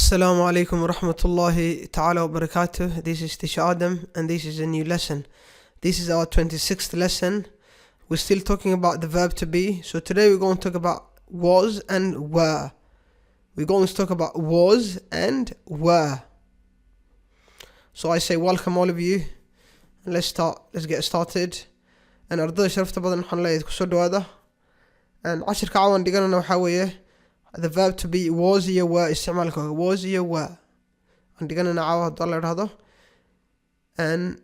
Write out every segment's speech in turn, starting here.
Assalamu alaikum wa rahmatullahi ta'ala wa barakatuh. This is Teacher Adam and this is a new lesson. This is our 26th lesson. We're still talking about the verb to be. So today we're going to talk about was and were. We're going to talk about was and were. So I say welcome all of you. And let's get started. And أرضي شرفت بدن حنلاقي كسر هذا. And عشر كعوان دقنا نوحويه. The verb to be was iyo were استعمالك was iyo were عندنا نعاوه الدولار هذا and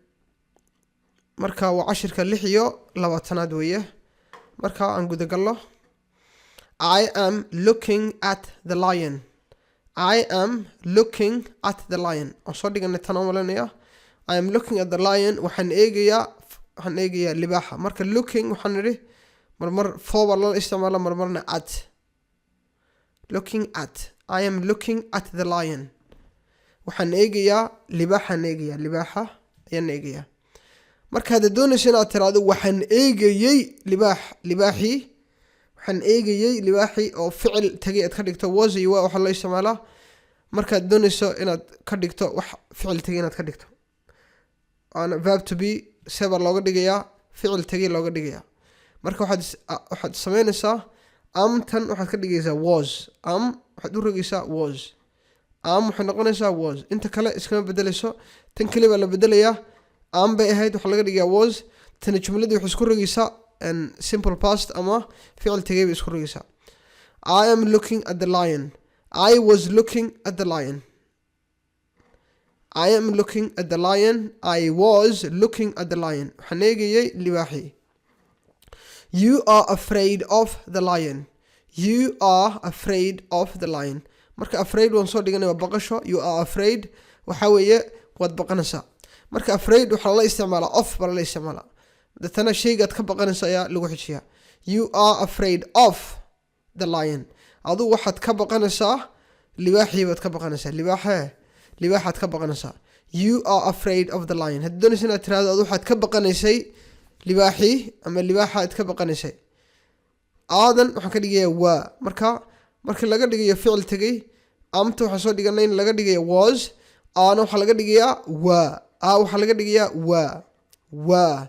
marka وعشرك لحيو لباتناد ويه marka aan guda gallo I am looking at the lion. I am looking at the lion. aan soo dhigana tan omalanaya I am looking at the lion waxaan eegayaa libaaxa marka looking waxaan niri marmar forward loo isticmaalo marmarna at looking at I am looking at the lion waxaan eegayaa libaaxaan eegayaa libaaxa ayaan eegayaa marka hada doonayso inaad tiraahdo waxaan eegayay libaaxii waxaan eegayay libaaxii oo ficil tagay aad ka dhigto was iyo waxa loo isticmaalaa markaad doonayso inaad ka dhigto wax ficil tagay inaad ka dhigto ana verb to be sever looga dhigayaa ficil tagay looga dhigayaa marka waxaad sameynaysaa tan waxaad ka dhigaysaa was waxaad u rogaysaa was waxay noqonaysaa was inta kale iskama bedelayso tan kaliya la bedelayaa bay ahayd waxa laga dhigaa was tan jumladii waxay isku rogaysaa simple past ama ficil tagay bay isku rogaysaa I am looking at the lion. I was looking at the lion. I am looking at the lion. I was looking at the lion. waxaan eegayay libaaxii You are afraid of the lion. You are afraid of the lion. marka afraid waan soo dhiganay waa baqasho. You are afraid waxa weeye waad baqanaysaa. marka afraid waxa la isticmaalaa of baa la isticmaalaa. dadana shaygaad ka baqanaysaa ayaa lagu xijiyaa. You are afraid of the lion. adu waxaad ka baqanaysaa libaaxii baad ka baqanaysaa. libaaxaad ka baqanaysaa. You are afraid of the lion. haddii doonaysa inaad tiraahdo adu waxaad ka baqanaysay libaaxii ama libaaxaad ka baqanaysay aadan waxaan ka dhigayaa waa marka laga dhigayo ficil tagay amta waxaan soo dhiganay in laga dhigayo was aana waxaa laga dhigayaa waa waxaa laga dhigayaa waa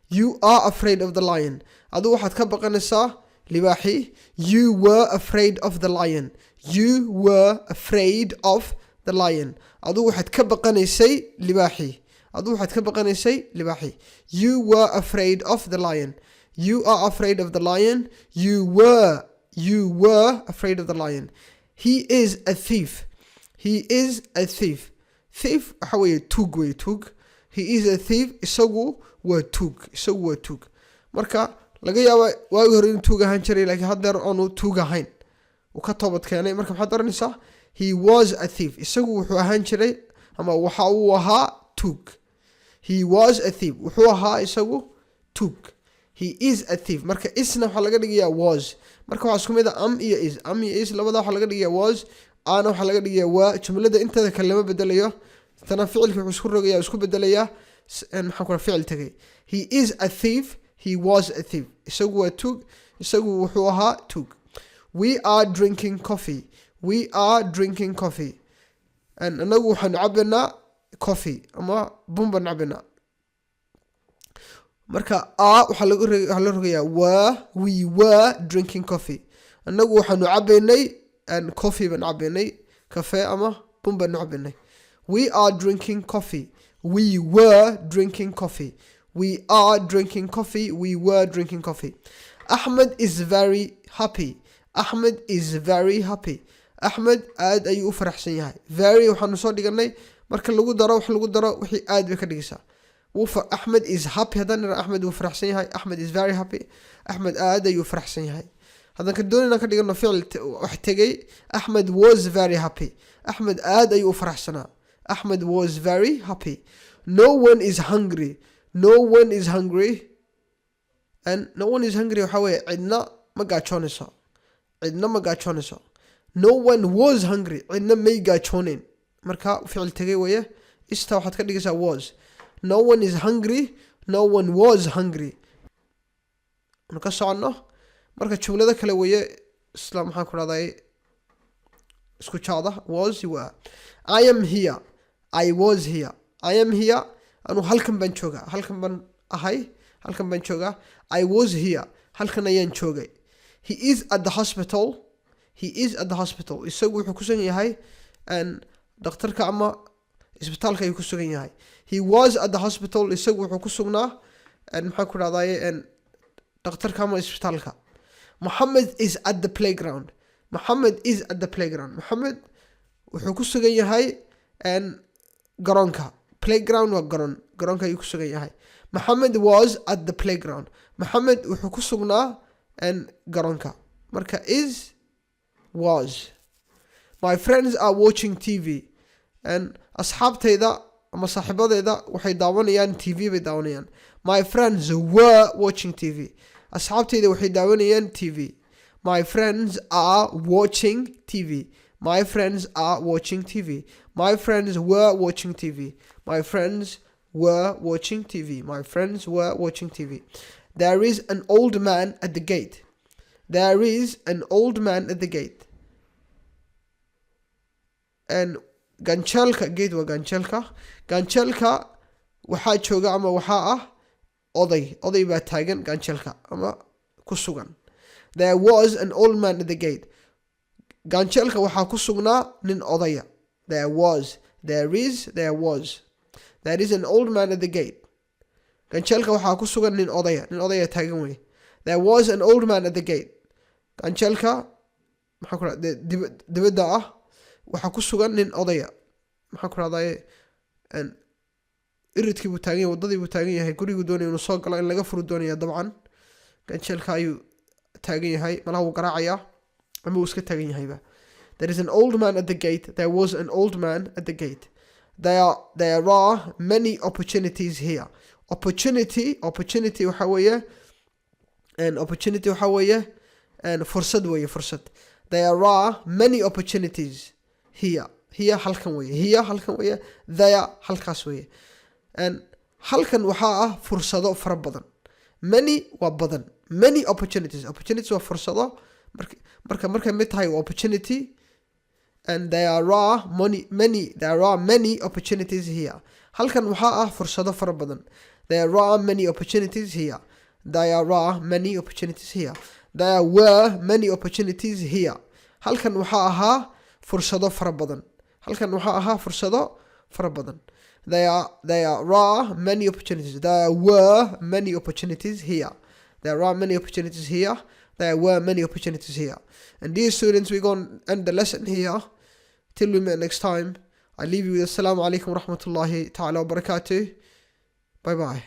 You are afraid of the lion. adu waxaad ka baqanaysaa libaaxii You were afraid of the lion. You were afraid of the lion. adu waxaad ka baqanaysay libaaxii adu waxaad ka baqanaysay libaaxii You were afraid of the lion. You are afraid of the lion. You were afraid of the lion. He is a thief. He is a thief. Thief waxa weeye tuug. He is a thief. isagu waa tuug. marka laga yaabo waagi hore inuu tuug ahaan jiray laakiin haddeer aanu tuug ahayn uu ka toobad keenay marka maxaad oranaysaa He was a thief. isagu wuxuu ahaan jiray ama waxa uu ahaa tuug. He was a thief. wuxuu ahaa isagu tuug. He is a thief. marka isna waxa laga dhigayaa was. marka waxa isku mid ah iyo is labada waxa laga dhigayaa was ana waxa laga dhigayaa waa jumlada inta kale lama bedelayo tana ficilka wuxuu isku rogayaa isku bedelayaa maxaa ku ficil tagay He is a thief. He was a thief. isagu waa tuug. isagu wuxuu ahaa tuug. We are drinking coffee. We are drinking coffee. anagu waxaan cabaynaa coffee ama bumba cabaynaa marka waxa la rogayaa we were drinking coffee. anagu waxaanu cabaynay coffee ban cabaynay cafe ama bumba cabaynay We are drinking coffee. We were drinking coffee. We are drinking coffee. We were drinking coffee. Ahmed is very happy. Ahmed is very happy. Ahmed aad ayuu u faraxsan yahay. Very waxaanu soo dhiganay marka lagu daro wixii aad bay ka dhigaysaa. Ahmed is happy. haddana Ahmed wuu faraxsan yahay. Ahmed is very happy. Ahmed aad ayuu faraxsan yahay. haddaan ka doonayna ka dhigano ficil wax tagay Ahmed was very happy. Ahmed aad ayuu u faraxsanaa. Ahmed was very happy. No one is hungry. No one is hungry. And no one is hungry waxa weeye cidna ma gaajoonayso. No one was hungry. cidna may gaajoonayn. marka ficil tagay weeye ista waxaad ka dhigaysaa was. No one is hungry. No one was hungry. marka socono marka jumlada kale weeye isla maxaan ku raday isku jaada was were. I am here. I was here. I am here. Anu halkan baan joogaa. Halkan baan ahay. Halkan baan joogaa. I was here. Halkan ayaan joogay. He is at the hospital. He is at the hospital. Isagu wuxuu ku sugan yahay dhakhtarka ama isbitaalka ayuu ku sugan yahay. He was at the hospital. Isagu wuxuu ku sugnaa maxaa ku dhahdaye dhakhtarka ama isbitaalka. Muhammad is at the playground. Muhammad is at the playground. Muhammad wuxuu ku sugan yahay garoonka. Playground waa garoonka ayuu ku sugan yahay. Muhammad was at the playground. Muhammad wuxuu ku sugnaa garoonka. Marka is was. My friends are watching TV. Asxaabtayda ama saaxiibadayda waxay daawanayaan TV bay daawanayaan. My friends were watching TV. Asxaabtayda waxay daawanayaan TV. My friends are watching TV. My friends are watching TV. My friends were watching TV. My friends were watching TV. My friends were watching TV. There is an old man at the gate. There is an old man at the gate. And ganjeelka gate waa ganjeelka. Ganjeelka waxaa jooga ama waxaa ah oday baa taagan ganjeelka ama ku sugan. There was an old man at the gate. Ganjeelka waxaa ku sugnaa nin odaya. There was. There is. There was. There is an old man at the gate. Ganjeelka waxaa ku sugan nin odaya. Nin odaya taagan wey. There was an old man at the gate. Ganjeelka maxaa ku dhahdaa dibadda ah waxaa ku sugan nin odaya. maxaa ku dhahdaye iridkii buu taagan yahay, wadadii buu taagan yahay, guriguu doonaya inuu soo galo in laga furu doonaya dabcan. Ganjeelka ayuu taagan yahay, malaha wuu garaacayaa ama wuu iska taagan yahayba. There is an old man at the gate. There was an old man at the gate. There are many opportunities here. Opportunity waxa weeye opportunity waxa weeye fursad weeye fursad. There are many opportunities here. Here halkan weeye. Here halkan weeye. There halkaas weeye. Halkan waxaa ah fursado fara badan. Many waa badan. Many opportunities. Opportunities waa fursado. Markay mid tahay opportunity. And there are many opportunities here. Halkan waxaa ah fursado fara badan. There are many opportunities here. There are many opportunities here. There were many opportunities here. Halkan waxaa ahaa fursado fara badan. Halkan waxaa ahaa fursado fara badan. There are many opportunities. There were many opportunities here. There are many opportunities here. There were many opportunities here. And dear students, we're going to end the lesson here. Till we meet next time, I leave you with Assalamu alaikum wa rahmatullahi ta'ala wa barakatuh. Bye bye.